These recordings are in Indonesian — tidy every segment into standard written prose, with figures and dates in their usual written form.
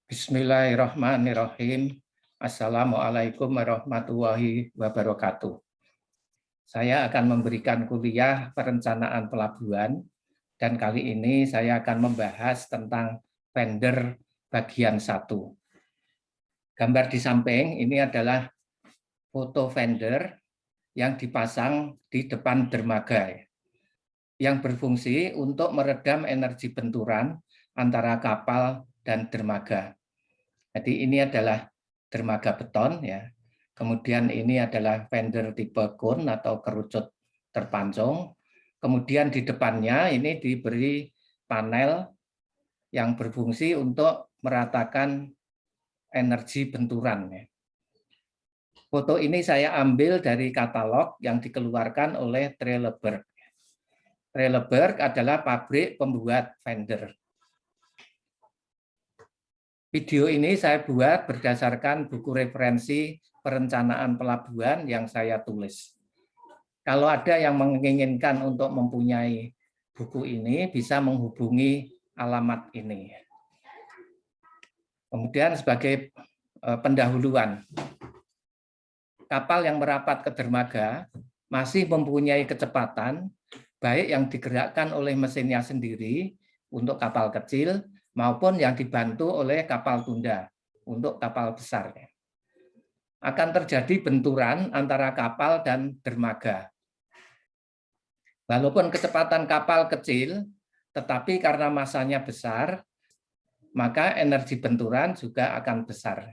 Bismillahirrahmanirrahim. Assalamualaikum warahmatullahi wabarakatuh. Saya akan memberikan kuliah perencanaan pelabuhan dan kali ini saya akan membahas tentang vendor bagian 1. Gambar di samping ini adalah foto vendor yang dipasang di depan dermaga yang berfungsi untuk meredam energi benturan antara kapal dan dermaga. Jadi ini adalah dermaga beton ya. Kemudian ini adalah vendor tipe cone atau kerucut terpancung. Kemudian di depannya ini diberi panel yang berfungsi untuk meratakan energi benturan. Foto ini saya ambil dari katalog yang dikeluarkan oleh Trelleborg. Trelleborg adalah pabrik pembuat vendor. Video ini saya buat berdasarkan buku referensi perencanaan pelabuhan yang saya tulis. Kalau ada yang menginginkan untuk mempunyai buku ini, bisa menghubungi alamat ini. Kemudian sebagai pendahuluan, kapal yang merapat ke dermaga masih mempunyai kecepatan, baik yang digerakkan oleh mesinnya sendiri untuk kapal kecil, maupun yang dibantu oleh kapal tunda untuk kapal besar. Akan terjadi benturan antara kapal dan dermaga. Walaupun kecepatan kapal kecil, tetapi karena masanya besar, maka energi benturan juga akan besar.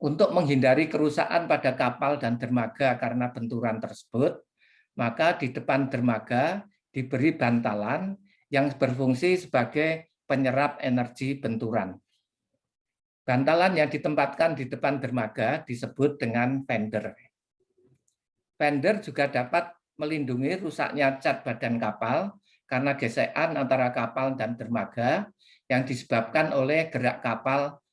Untuk menghindari kerusakan pada kapal dan dermaga karena benturan tersebut, maka di depan dermaga diberi bantalan yang berfungsi sebagai penyerap energi benturan. Bantalan yang ditempatkan di depan dermaga disebut dengan fender. Fender juga dapat melindungi rusaknya cat badan kapal karena gesekan antara kapal dan dermaga yang disebabkan oleh gerak kapal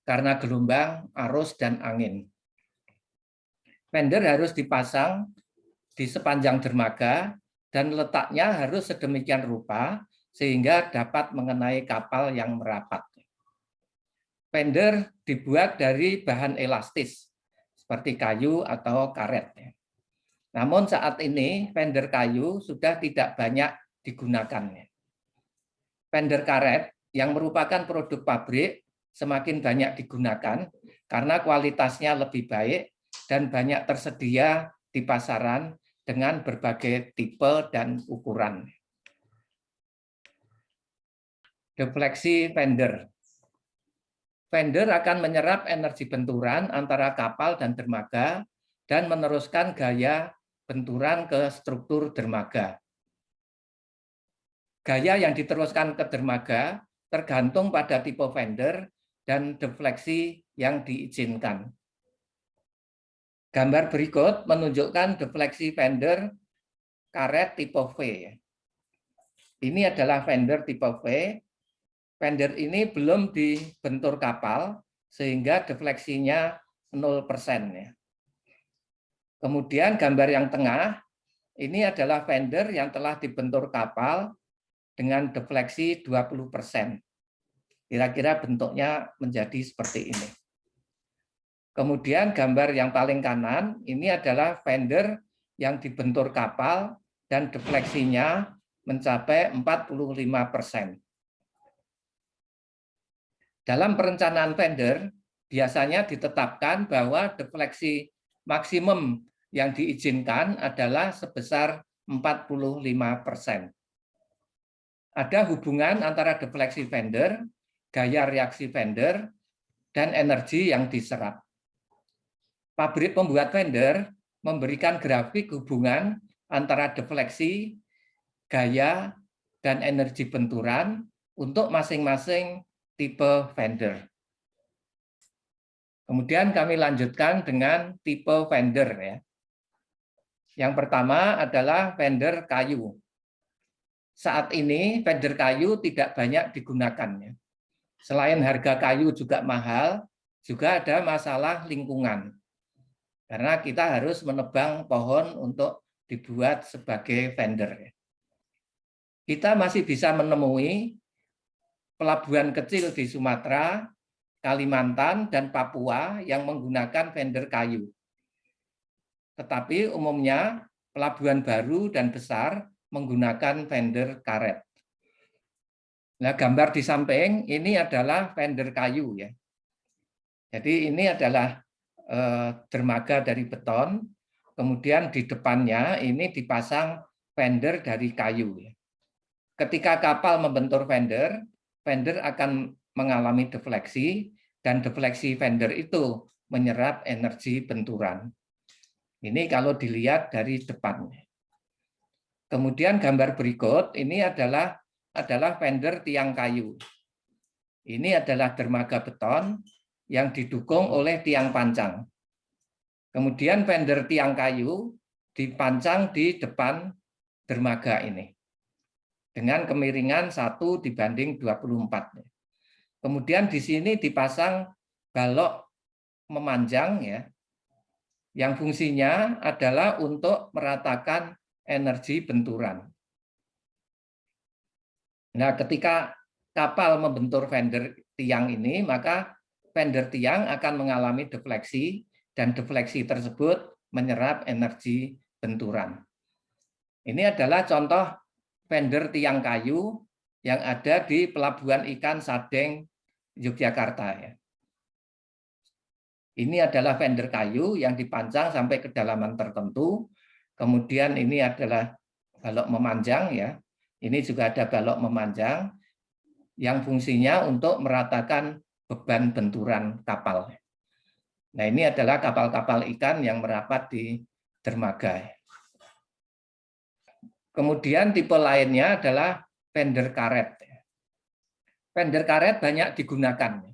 karena gelombang, arus, dan angin. Fender harus dipasang di sepanjang dermaga dan letaknya harus sedemikian rupa sehingga dapat mengenai kapal yang merapat. Fender dibuat dari bahan elastis seperti kayu atau karet. Namun saat ini fender kayu sudah tidak banyak digunakan. Fender karet yang merupakan produk pabrik semakin banyak digunakan karena kualitasnya lebih baik dan banyak tersedia di pasaran dengan berbagai tipe dan ukuran. Defleksi fender. Fender akan menyerap energi benturan antara kapal dan dermaga dan meneruskan gaya benturan ke struktur dermaga. Gaya yang diteruskan ke dermaga tergantung pada tipe fender dan defleksi yang diizinkan. Gambar berikut menunjukkan defleksi fender karet tipe V. Ini adalah fender tipe V. Fender ini belum dibentur kapal sehingga defleksinya 0%. Kemudian gambar yang tengah ini adalah fender yang telah dibentur kapal dengan defleksi 20%. Kira-kira bentuknya menjadi seperti ini. Kemudian gambar yang paling kanan ini adalah fender yang dibentur kapal dan defleksinya mencapai 45%. Dalam perencanaan fender, biasanya ditetapkan bahwa defleksi maksimum yang diizinkan adalah sebesar 45%. Ada hubungan antara defleksi fender, gaya reaksi fender, dan energi yang diserap. Pabrik pembuat fender memberikan grafik hubungan antara defleksi, gaya, dan energi benturan untuk masing-masing tipe fender. Kemudian kami lanjutkan dengan tipe fender. Yang pertama adalah fender kayu. Saat ini fender kayu tidak banyak digunakan. Selain harga kayu juga mahal, juga ada masalah lingkungan. Karena kita harus menebang pohon untuk dibuat sebagai fender. Kita masih bisa menemui pelabuhan kecil di Sumatera, Kalimantan, dan Papua yang menggunakan vendor kayu. Tetapi umumnya pelabuhan baru dan besar menggunakan vendor karet. Nah, gambar di samping ini adalah vendor kayu ya. Jadi ini adalah dermaga dari beton, kemudian di depannya ini dipasang vendor dari kayu. Ketika kapal membentur vendor, vendor akan mengalami defleksi, dan defleksi vendor itu menyerap energi benturan. Ini kalau dilihat dari depan. Kemudian gambar berikut ini adalah vendor tiang kayu. Ini adalah dermaga beton yang didukung oleh tiang pancang. Kemudian vendor tiang kayu dipancang di depan dermaga ini dengan kemiringan 1:24. Kemudian di sini dipasang balok memanjang ya, yang fungsinya adalah untuk meratakan energi benturan. Nah, ketika kapal membentur vendor tiang ini, maka vendor tiang akan mengalami defleksi, dan defleksi tersebut menyerap energi benturan. Ini adalah contoh vendor tiang kayu yang ada di Pelabuhan Ikan Sadeng, Yogyakarta. Ini adalah vendor kayu yang dipancang sampai kedalaman tertentu. Kemudian ini adalah balok memanjang ya. Ini juga ada balok memanjang yang fungsinya untuk meratakan beban benturan kapal. Nah, ini adalah kapal-kapal ikan yang merapat di dermaga. Kemudian tipe lainnya adalah vendor karet. Vendor karet banyak digunakan.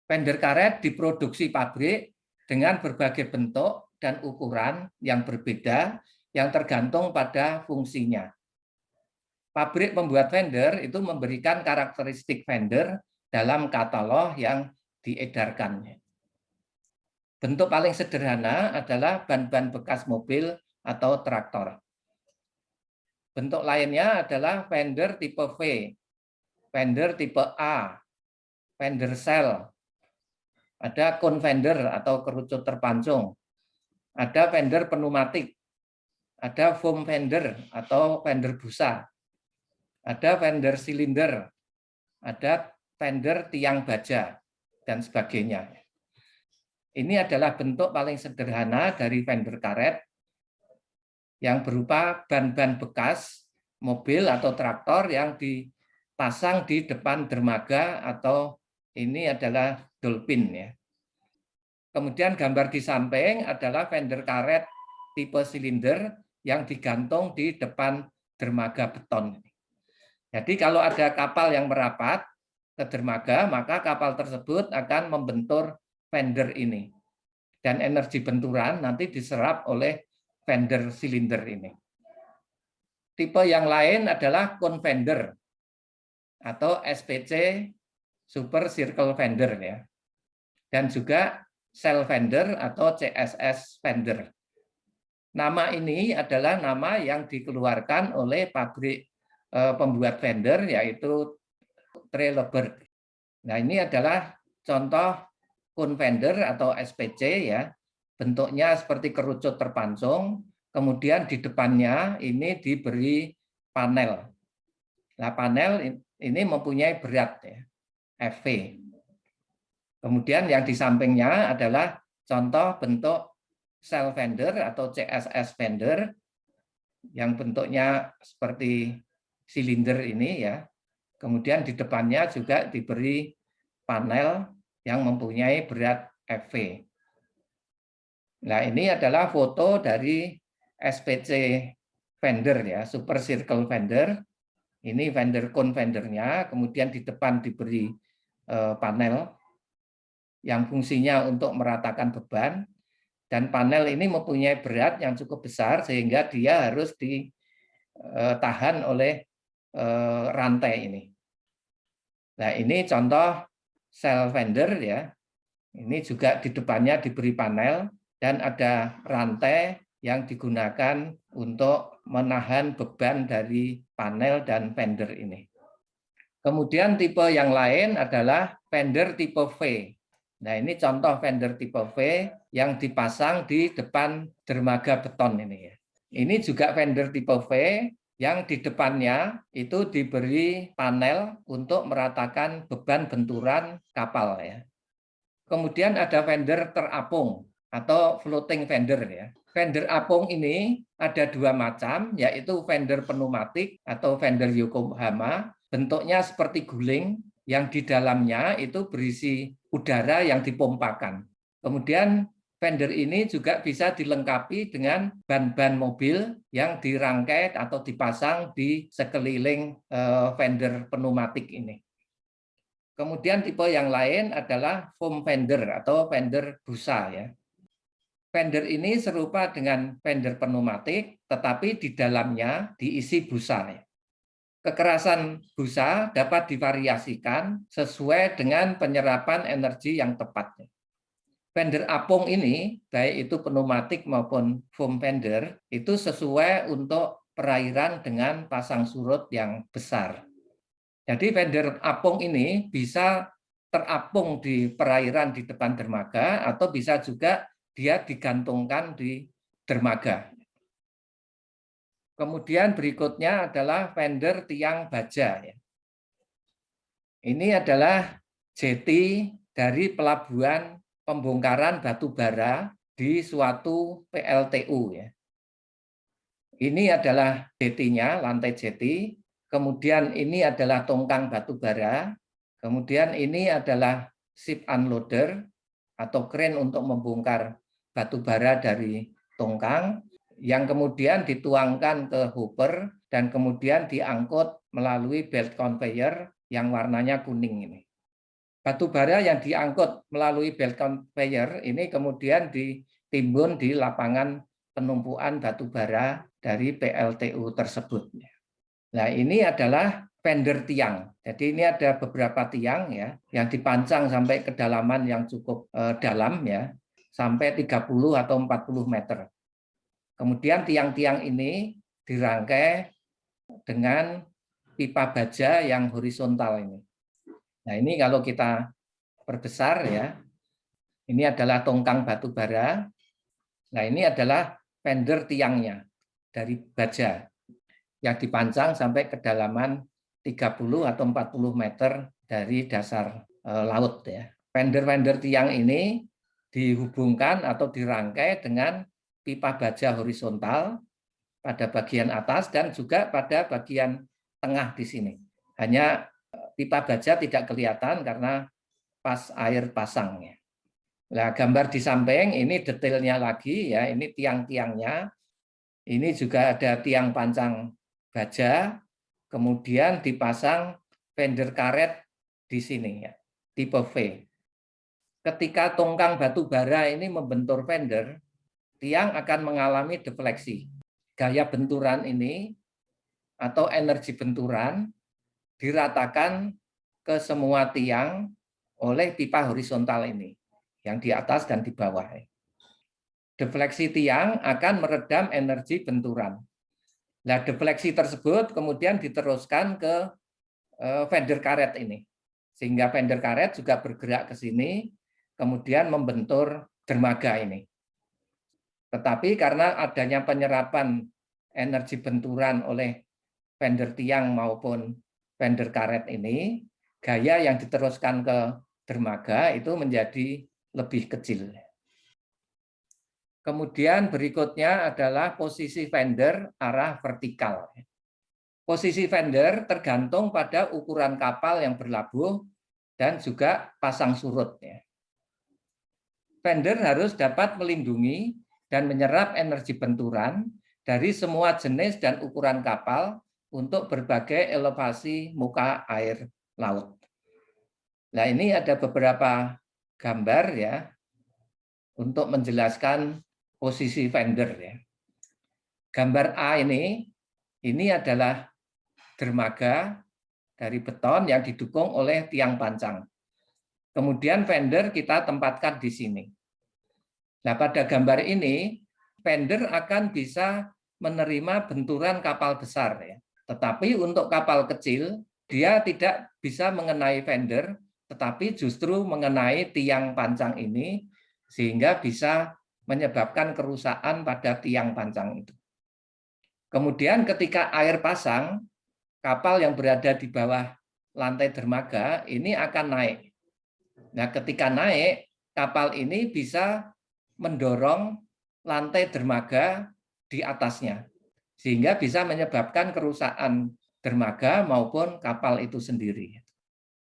Vendor karet diproduksi pabrik dengan berbagai bentuk dan ukuran yang berbeda yang tergantung pada fungsinya. Pabrik pembuat vendor itu memberikan karakteristik vendor dalam katalog yang diedarkannya. Bentuk paling sederhana adalah ban-ban bekas mobil atau traktor. Bentuk lainnya adalah vendor tipe V, vendor tipe A, vendor cell, ada cone vendor atau kerucut terpancung, ada vendor pneumatik, ada foam vendor atau vendor busa, ada vendor silinder, ada vendor tiang baja, dan sebagainya. Ini adalah bentuk paling sederhana dari vendor karet yang berupa ban-ban bekas mobil atau traktor yang dipasang di depan dermaga, atau ini adalah dolphin ya. Kemudian gambar di samping adalah vendor karet tipe silinder yang digantung di depan dermaga beton. Jadi kalau ada kapal yang merapat ke dermaga, maka kapal tersebut akan membentur vendor ini. Dan energi benturan nanti diserap oleh vendor silinder ini. Tipe yang lain adalah cone vendor atau SPC, super circle vendor ya. Dan juga cell vendor atau CSS vendor. Nama ini adalah nama yang dikeluarkan oleh pabrik pembuat vendor, yaitu Trelleborg. Nah, ini adalah contoh cone vendor atau SPC ya. Bentuknya seperti kerucut terpancung, kemudian di depannya ini diberi panel. Nah, panel ini mempunyai berat ya, FV. Kemudian yang di sampingnya adalah contoh bentuk cell vendor atau CSS vendor yang bentuknya seperti silinder ini ya. Kemudian di depannya juga diberi panel yang mempunyai berat FV. Nah, ini adalah foto dari SPC vendor ya, super circle vendor. Ini vendor cone vendornya, kemudian di depan diberi panel yang fungsinya untuk meratakan beban, dan panel ini mempunyai berat yang cukup besar sehingga dia harus ditahan oleh rantai ini. Nah, ini contoh cell vendor ya. Ini juga di depannya diberi panel dan ada rantai yang digunakan untuk menahan beban dari panel dan vendor ini. Kemudian tipe yang lain adalah fender tipe V. Nah, ini contoh fender tipe V yang dipasang di depan dermaga beton ini ya. Ini juga fender tipe V yang di depannya itu diberi panel untuk meratakan beban benturan kapal ya. Kemudian ada fender terapung atau floating fender ya. Fender apung ini ada dua macam, yaitu fender pneumatik atau fender Yokohama. Bentuknya seperti guling yang di dalamnya itu berisi udara yang dipompakan. Kemudian fender ini juga bisa dilengkapi dengan ban-ban mobil yang dirangkai atau dipasang di sekeliling fender pneumatik ini. Kemudian tipe yang lain adalah foam fender atau fender busa ya. Fender ini serupa dengan fender pneumatik, tetapi di dalamnya diisi busa. Kekerasan busa dapat divariasikan sesuai dengan penyerapan energi yang tepat. Fender apung ini, baik itu pneumatik maupun foam fender, itu sesuai untuk perairan dengan pasang surut yang besar. Jadi fender apung ini bisa terapung di perairan di depan dermaga atau bisa juga dia digantungkan di dermaga. Kemudian berikutnya adalah fender tiang baja. Ini adalah jeti dari pelabuhan pembongkaran batu bara di suatu PLTU. Ini adalah jetinya, lantai jeti. Kemudian ini adalah tongkang batu bara. Kemudian ini adalah ship unloader atau kren untuk membongkar batu bara dari tongkang yang kemudian dituangkan ke hopper dan kemudian diangkut melalui belt conveyor yang warnanya kuning ini. Batu bara yang diangkut melalui belt conveyor ini kemudian ditimbun di lapangan penumpukan batu bara dari PLTU tersebut. Nah, ini adalah fender tiang. Jadi ini ada beberapa tiang ya yang dipancang sampai kedalaman yang cukup dalam ya, sampai 30 atau 40 meter. Kemudian tiang-tiang ini dirangkai dengan pipa baja yang horizontal ini. Nah, ini kalau kita perbesar ya, ini adalah tongkang batu bara. Nah, ini adalah fender tiangnya dari baja yang dipancang sampai kedalaman 30 atau 40 meter dari dasar laut ya. Fender-fender tiang ini dihubungkan atau dirangkai dengan pipa baja horizontal pada bagian atas dan juga pada bagian tengah di sini. Hanya pipa baja tidak kelihatan karena pas air pasangnya. Nah, gambar di samping ini detailnya lagi ya, ini tiang-tiangnya. Ini juga ada tiang pancang baja, kemudian dipasang fender karet di sini ya, tipe V. Ketika tongkang batu bara ini membentur fender, tiang akan mengalami defleksi. Gaya benturan ini atau energi benturan diratakan ke semua tiang oleh pipa horizontal ini, yang di atas dan di bawah. Defleksi tiang akan meredam energi benturan. Nah, defleksi tersebut kemudian diteruskan ke fender karet ini. Sehingga fender karet juga bergerak ke sini, kemudian membentur dermaga ini. Tetapi karena adanya penyerapan energi benturan oleh fender tiang maupun fender karet ini, gaya yang diteruskan ke dermaga itu menjadi lebih kecil. Kemudian berikutnya adalah posisi fender arah vertikal. Posisi fender tergantung pada ukuran kapal yang berlabuh dan juga pasang surut. Fender harus dapat melindungi dan menyerap energi benturan dari semua jenis dan ukuran kapal untuk berbagai elevasi muka air laut. Nah, ini ada beberapa gambar ya untuk menjelaskan posisi fender ya. Gambar A ini adalah dermaga dari beton yang didukung oleh tiang pancang. Kemudian fender kita tempatkan di sini. Nah, pada gambar ini, fender akan bisa menerima benturan kapal besar. Ya. Tetapi untuk kapal kecil, dia tidak bisa mengenai fender, tetapi justru mengenai tiang pancang ini, sehingga bisa menyebabkan kerusakan pada tiang pancang itu. Kemudian ketika air pasang, kapal yang berada di bawah lantai dermaga ini akan naik. Nah, ketika naik, kapal ini bisa mendorong lantai dermaga di atasnya, sehingga bisa menyebabkan kerusakan dermaga maupun kapal itu sendiri.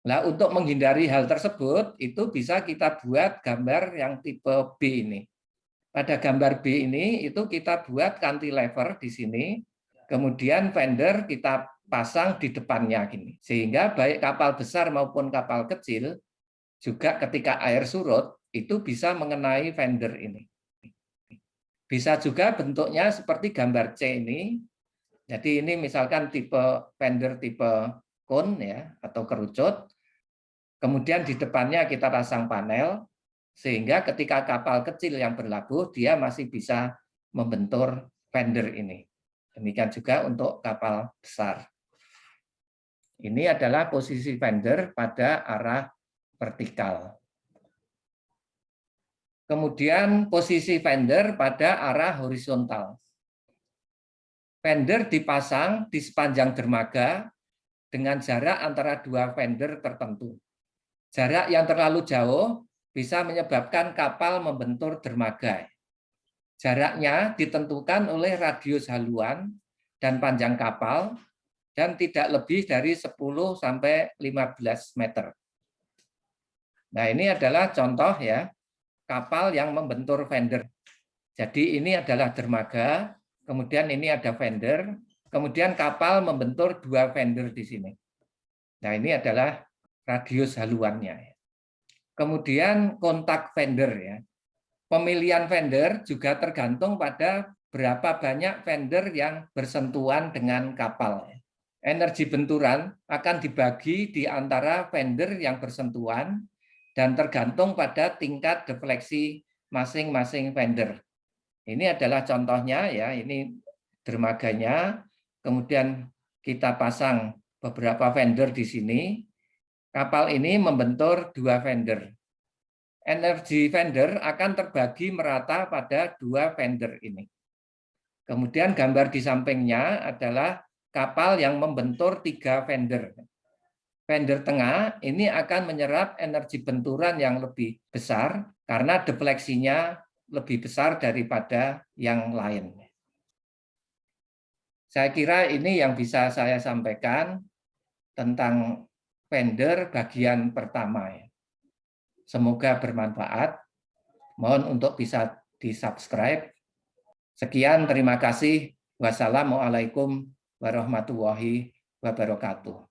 Nah, untuk menghindari hal tersebut, itu bisa kita buat gambar yang tipe B ini. Pada gambar B ini, itu kita buat cantilever di sini, kemudian fender kita pasang di depannya gini, sehingga baik kapal besar maupun kapal kecil juga ketika air surut itu bisa mengenai fender ini. Bisa juga bentuknya seperti gambar C ini. Jadi ini misalkan tipe fender tipe cone ya atau kerucut. Kemudian di depannya kita pasang panel sehingga ketika kapal kecil yang berlabuh dia masih bisa membentur fender ini. Demikian juga untuk kapal besar. Ini adalah posisi fender pada arah vertikal. Kemudian posisi fender pada arah horizontal. Fender dipasang di sepanjang dermaga dengan jarak antara dua fender tertentu. Jarak yang terlalu jauh bisa menyebabkan kapal membentur dermaga. Jaraknya ditentukan oleh radius haluan dan panjang kapal dan tidak lebih dari 10 sampai 15 meter. Nah, ini adalah contoh ya kapal yang membentur fender. Jadi ini adalah dermaga, kemudian ini ada fender, kemudian kapal membentur dua fender di sini. Nah, ini adalah radius haluannya. Kemudian kontak fender ya. Pemilihan fender juga tergantung pada berapa banyak fender yang bersentuhan dengan kapal. Energi benturan akan dibagi di antara fender yang bersentuhan dan tergantung pada tingkat defleksi masing-masing fender. Ini adalah contohnya ya, ini dermaganya, kemudian kita pasang beberapa fender di sini. Kapal ini membentur dua fender. Energi fender akan terbagi merata pada dua fender ini. Kemudian gambar di sampingnya adalah kapal yang membentur tiga fender. Fender tengah ini akan menyerap energi benturan yang lebih besar karena defleksinya lebih besar daripada yang lain. Saya kira ini yang bisa saya sampaikan tentang fender bagian pertama. Semoga bermanfaat. Mohon untuk bisa di-subscribe. Sekian, terima kasih. Wassalamualaikum warahmatullahi wabarakatuh.